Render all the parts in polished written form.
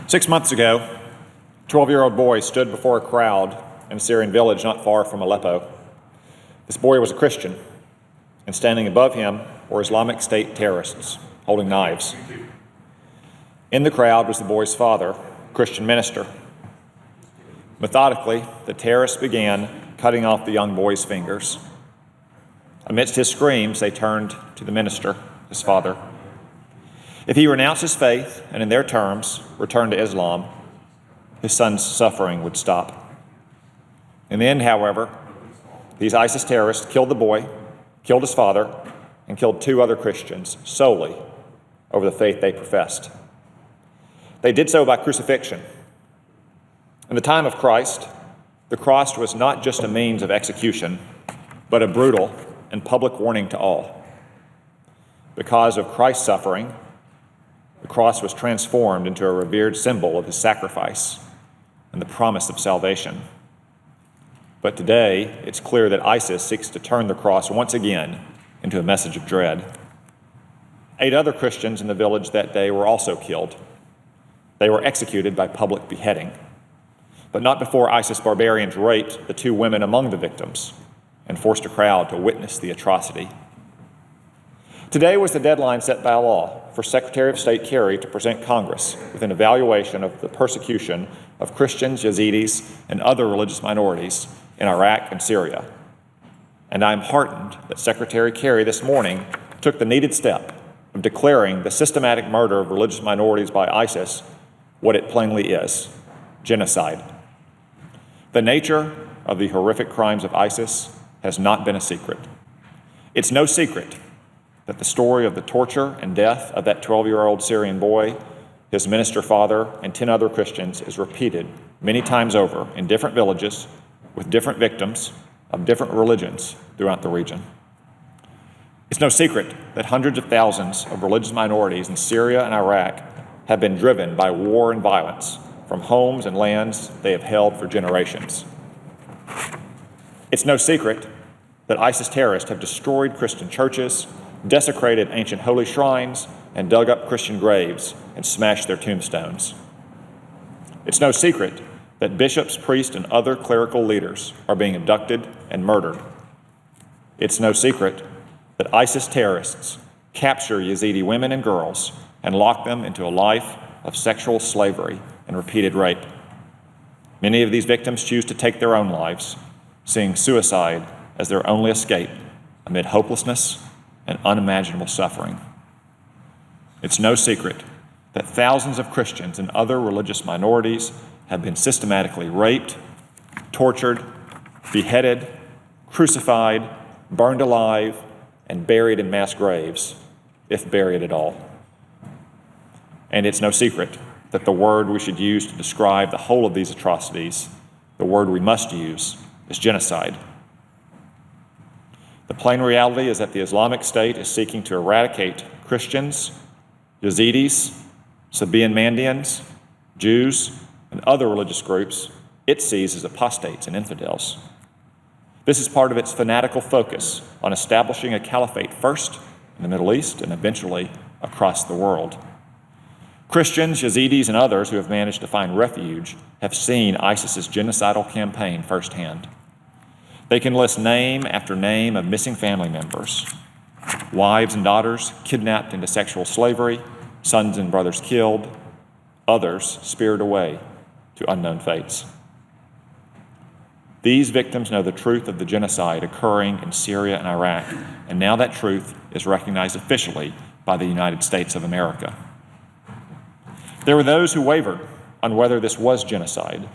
6 months ago, a 12-year-old boy stood before a crowd in a Syrian village not far from Aleppo. This boy was a Christian, and standing above him were Islamic State terrorists holding knives. In the crowd was the boy's father, a Christian minister. Methodically, the terrorists began cutting off the young boy's fingers. Amidst his screams, they turned to the minister, his father. If he renounced his faith and, in their terms, returned to Islam, his son's suffering would stop. In the end, however, these ISIS terrorists killed the boy, killed his father, and killed 2 other Christians solely over the faith they professed. They did so by crucifixion. In the time of Christ, the cross was not just a means of execution, but a brutal and public warning to all. Because of Christ's suffering, the cross was transformed into a revered symbol of his sacrifice and the promise of salvation. But today, it's clear that ISIS seeks to turn the cross once again into a message of dread. 8 other Christians in the village that day were also killed. They were executed by public beheading, but not before ISIS barbarians raped the 2 women among the victims and forced a crowd to witness the atrocity. Today was the deadline set by law for Secretary of State Kerry to present Congress with an evaluation of the persecution of Christians, Yazidis, and other religious minorities in Iraq and Syria. And I'm heartened that Secretary Kerry this morning took the needed step of declaring the systematic murder of religious minorities by ISIS what it plainly is: genocide. The nature of the horrific crimes of ISIS has not been a secret. It's no secret that the story of the torture and death of that 12-year-old Syrian boy, his minister father, and 10 other Christians is repeated many times over in different villages with different victims of different religions throughout the region. It's no secret that hundreds of thousands of religious minorities in Syria and Iraq have been driven by war and violence from homes and lands they have held for generations. It's no secret that ISIS terrorists have destroyed Christian churches, desecrated ancient holy shrines, and dug up Christian graves and smashed their tombstones. It's no secret that bishops, priests, and other clerical leaders are being abducted and murdered. It's no secret that ISIS terrorists capture Yazidi women and girls and lock them into a life of sexual slavery and repeated rape. Many of these victims choose to take their own lives, seeing suicide as their only escape amid hopelessness and unimaginable suffering. It's no secret that thousands of Christians and other religious minorities have been systematically raped, tortured, beheaded, crucified, burned alive, and buried in mass graves, if buried at all. And it's no secret that the word we should use to describe the whole of these atrocities, the word we must use, is genocide. The plain reality is that the Islamic State is seeking to eradicate Christians, Yazidis, Sabaean Mandeans, Jews, and other religious groups it sees as apostates and infidels. This is part of its fanatical focus on establishing a caliphate first in the Middle East and eventually across the world. Christians, Yazidis, and others who have managed to find refuge have seen ISIS's genocidal campaign firsthand. They can list name after name of missing family members, wives and daughters kidnapped into sexual slavery, sons and brothers killed, others speared away to unknown fates. These victims know the truth of the genocide occurring in Syria and Iraq, and now that truth is recognized officially by the United States of America. There were those who wavered on whether this was genocide.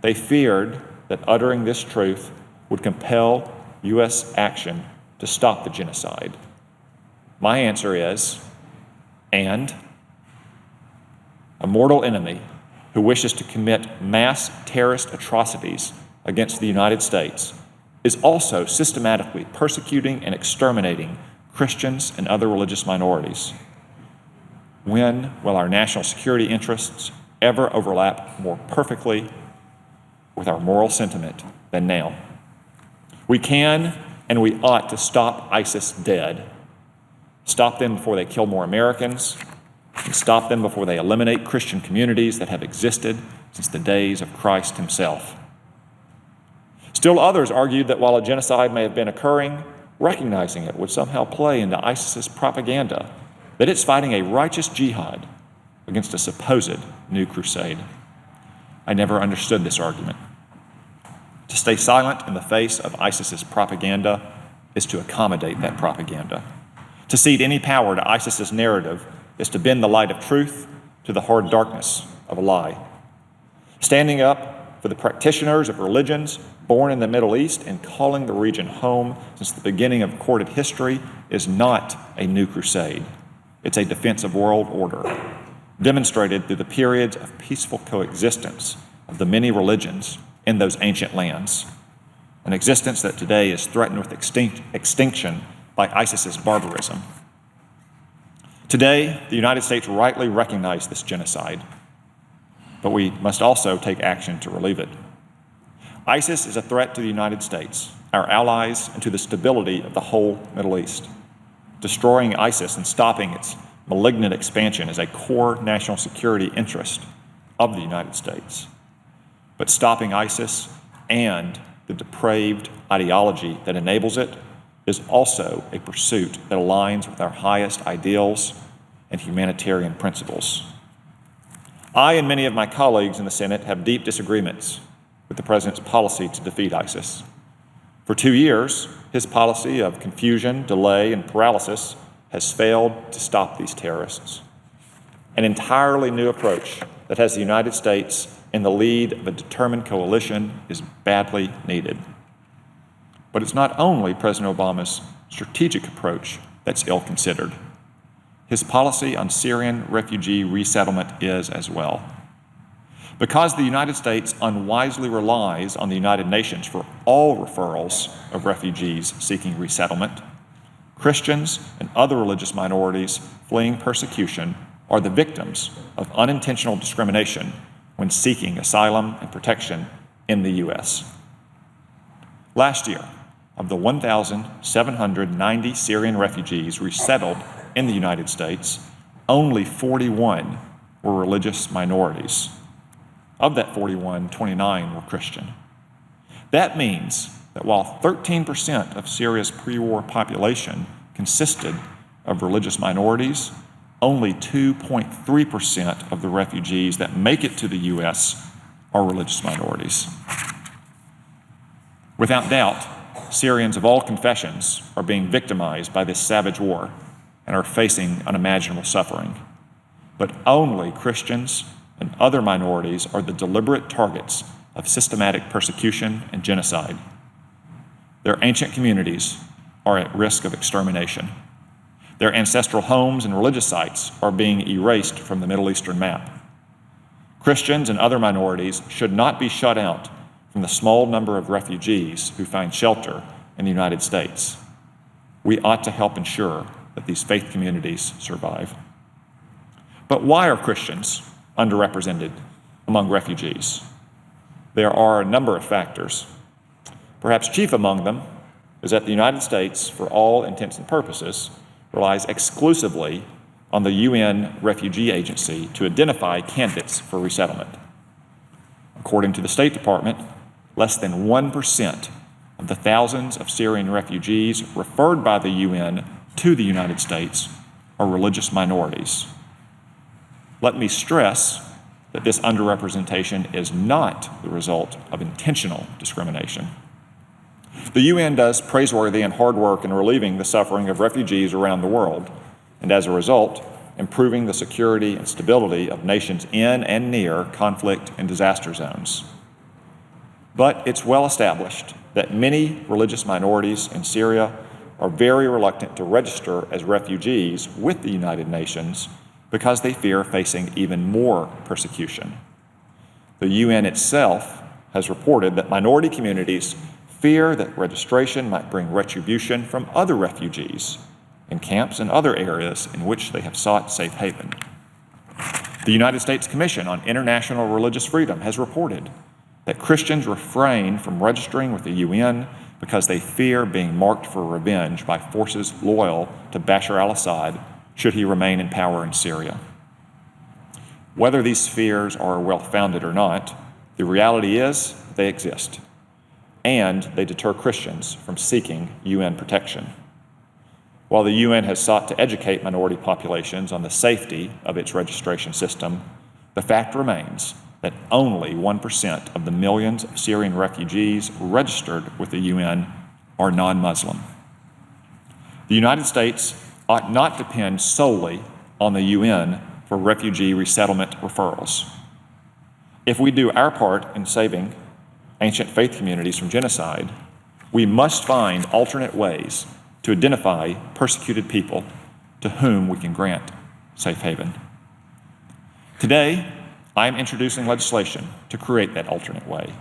They feared that uttering this truth would compel U.S. action to stop the genocide. My answer is, and a mortal enemy who wishes to commit mass terrorist atrocities against the United States is also systematically persecuting and exterminating Christians and other religious minorities. When will our national security interests ever overlap more perfectly with our moral sentiment than now? We can and we ought to stop ISIS dead, stop them before they kill more Americans, and stop them before they eliminate Christian communities that have existed since the days of Christ himself. Still others argued that while a genocide may have been occurring, recognizing it would somehow play into ISIS's propaganda that it's fighting a righteous jihad against a supposed new crusade. I never understood this argument. To stay silent in the face of ISIS's propaganda is to accommodate that propaganda. To cede any power to ISIS's narrative is to bend the light of truth to the hard darkness of a lie. Standing up for the practitioners of religions born in the Middle East and calling the region home since the beginning of recorded history is not a new crusade. It's a defense of world order, demonstrated through the periods of peaceful coexistence of the many religions in those ancient lands, an existence that today is threatened with extinction by ISIS's barbarism. Today, the United States rightly recognizes this genocide, but we must also take action to relieve it. ISIS is a threat to the United States, our allies, and to the stability of the whole Middle East. Destroying ISIS and stopping its malignant expansion is a core national security interest of the United States. But stopping ISIS and the depraved ideology that enables it is also a pursuit that aligns with our highest ideals and humanitarian principles. I and many of my colleagues in the Senate have deep disagreements with the president's policy to defeat ISIS. For 2 years, his policy of confusion, delay, and paralysis has failed to stop these terrorists. An entirely new approach that has the United States in the lead of a determined coalition is badly needed. But it's not only President Obama's strategic approach that's ill-considered. His policy on Syrian refugee resettlement is as well. Because the United States unwisely relies on the United Nations for all referrals of refugees seeking resettlement, Christians and other religious minorities fleeing persecution are the victims of unintentional discrimination when seeking asylum and protection in the U.S. Last year, of the 1,790 Syrian refugees resettled in the United States, only 41 were religious minorities. Of that 41, 29 were Christian. That means that while 13% of Syria's pre-war population consisted of religious minorities, only 2.3% of the refugees that make it to the U.S. are religious minorities. Without doubt, Syrians of all confessions are being victimized by this savage war and are facing unimaginable suffering. But only Christians and other minorities are the deliberate targets of systematic persecution and genocide. Their ancient communities are at risk of extermination. Their ancestral homes and religious sites are being erased from the Middle Eastern map. Christians and other minorities should not be shut out from the small number of refugees who find shelter in the United States. We ought to help ensure that these faith communities survive. But why are Christians underrepresented among refugees? There are a number of factors. Perhaps chief among them is that the United States, for all intents and purposes, relies exclusively on the UN Refugee Agency to identify candidates for resettlement. According to the State Department, less than 1% of the thousands of Syrian refugees referred by the UN to the United States are religious minorities. Let me stress that this underrepresentation is not the result of intentional discrimination. The UN does praiseworthy and hard work in relieving the suffering of refugees around the world, and as a result, improving the security and stability of nations in and near conflict and disaster zones. But it's well established that many religious minorities in Syria are very reluctant to register as refugees with the United Nations because they fear facing even more persecution. The UN itself has reported that minority communities fear that registration might bring retribution from other refugees in camps and other areas in which they have sought safe haven. The United States Commission on International Religious Freedom has reported that Christians refrain from registering with the UN because they fear being marked for revenge by forces loyal to Bashar al-Assad should he remain in power in Syria. Whether these fears are well-founded or not, the reality is they exist, and they deter Christians from seeking UN protection. While the UN has sought to educate minority populations on the safety of its registration system, the fact remains that only 1% of the millions of Syrian refugees registered with the UN are non-Muslim. The United States ought not depend solely on the UN for refugee resettlement referrals. If we do our part in saving ancient faith communities from genocide, we must find alternate ways to identify persecuted people to whom we can grant safe haven. Today, I am introducing legislation to create that alternate way.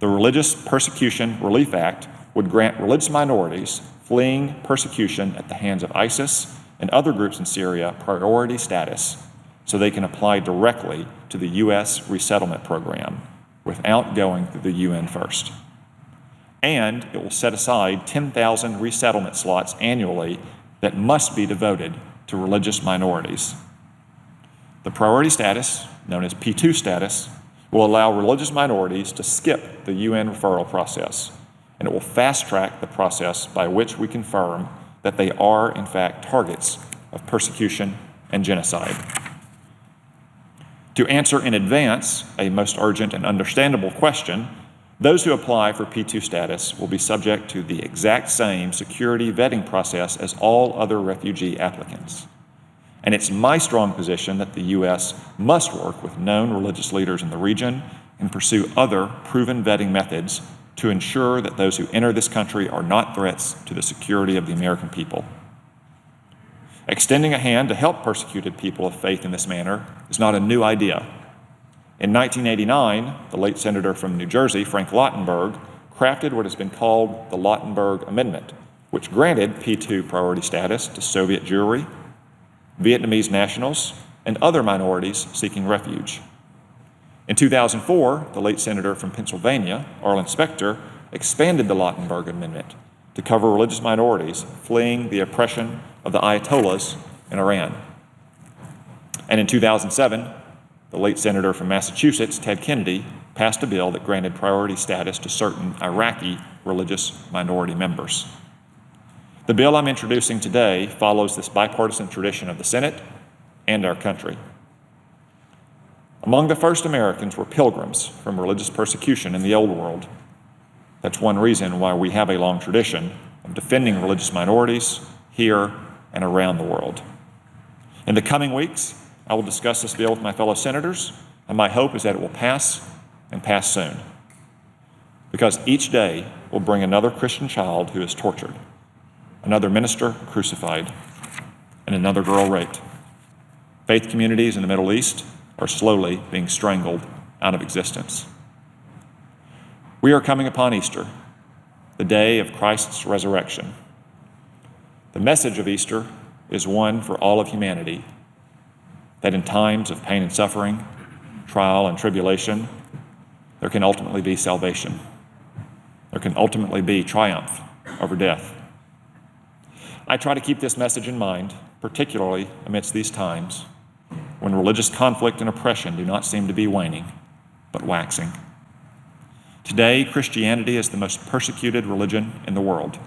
The Religious Persecution Relief Act would grant religious minorities fleeing persecution at the hands of ISIS and other groups in Syria priority status so they can apply directly to the U.S. resettlement program without going through the UN first. And it will set aside 10,000 resettlement slots annually that must be devoted to religious minorities. The priority status, known as P2 status, will allow religious minorities to skip the UN referral process, and it will fast-track the process by which we confirm that they are, in fact, targets of persecution and genocide. To answer in advance a most urgent and understandable question, those who apply for P2 status will be subject to the exact same security vetting process as all other refugee applicants. And it's my strong position that the U.S. must work with known religious leaders in the region and pursue other proven vetting methods to ensure that those who enter this country are not threats to the security of the American people. Extending a hand to help persecuted people of faith in this manner is not a new idea. In 1989, the late senator from New Jersey, Frank Lautenberg, crafted what has been called the Lautenberg Amendment, which granted P2 priority status to Soviet Jewry, Vietnamese nationals, and other minorities seeking refuge. In 2004, the late senator from Pennsylvania, Arlen Specter, expanded the Lautenberg Amendment to cover religious minorities fleeing the oppression of the Ayatollahs in Iran. And in 2007, the late senator from Massachusetts, Ted Kennedy, passed a bill that granted priority status to certain Iraqi religious minority members. The bill I'm introducing today follows this bipartisan tradition of the Senate and our country. Among the first Americans were pilgrims from religious persecution in the Old World. That's one reason why we have a long tradition of defending religious minorities here and around the world. In the coming weeks, I will discuss this bill with my fellow senators, and my hope is that it will pass and pass soon, because each day will bring another Christian child who is tortured, another minister crucified, and another girl raped. Faith communities in the Middle East are slowly being strangled out of existence. We are coming upon Easter, the day of Christ's resurrection. The message of Easter is one for all of humanity, that in times of pain and suffering, trial and tribulation, there can ultimately be salvation. There can ultimately be triumph over death. I try to keep this message in mind, particularly amidst these times when religious conflict and oppression do not seem to be waning, but waxing. Today, Christianity is the most persecuted religion in the world.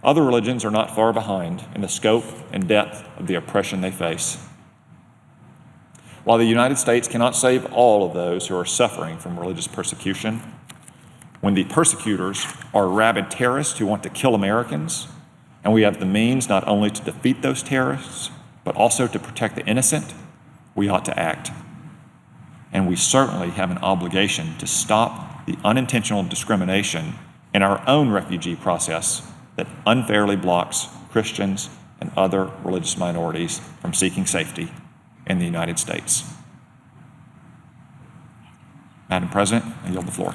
Other religions are not far behind in the scope and depth of the oppression they face. While the United States cannot save all of those who are suffering from religious persecution, when the persecutors are rabid terrorists who want to kill Americans, and we have the means not only to defeat those terrorists, but also to protect the innocent, we ought to act. And we certainly have an obligation to stop the unintentional discrimination in our own refugee process that unfairly blocks Christians and other religious minorities from seeking safety in the United States. Madam President, I yield the floor.